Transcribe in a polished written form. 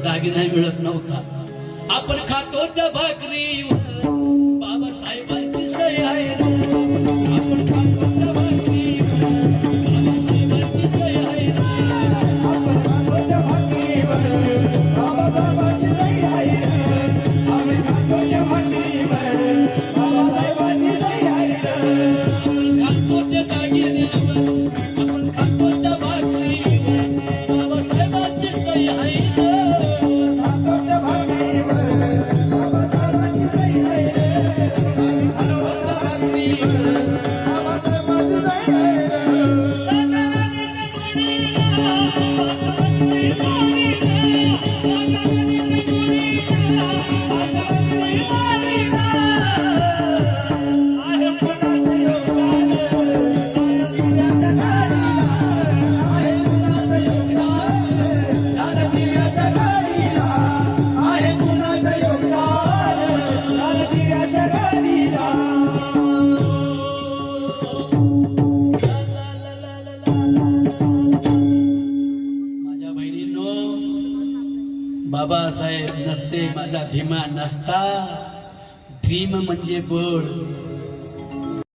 दागिना मिळत नव्हता. आपण खातो त्या भाकरीवर बाबासाहेबांची सही आहे. आपण खातो त्या भाकरीवर बाबासाहेबांची सही आहे. आपण खातो त्या भाकरीवर बाबासाहेबांची सही आहे. आपण खातो त्या भाकरीवर बाबासाहेबांची सही आहे. आपण खातो त्या दागिन्यावर आपण खातो त्या भाकरीवर बाबासाहेबांची सही आहे. खातो त्या भाकरीवर बाबासाहेबांची सही आहे. आम्ही खातो त्या भाकरीवर बाबासाहेबांची सही आहे. माझ्या बहिणींनो, बाबासाहेब नसते माझा भीमा नसता. भीम म्हणजे बळ.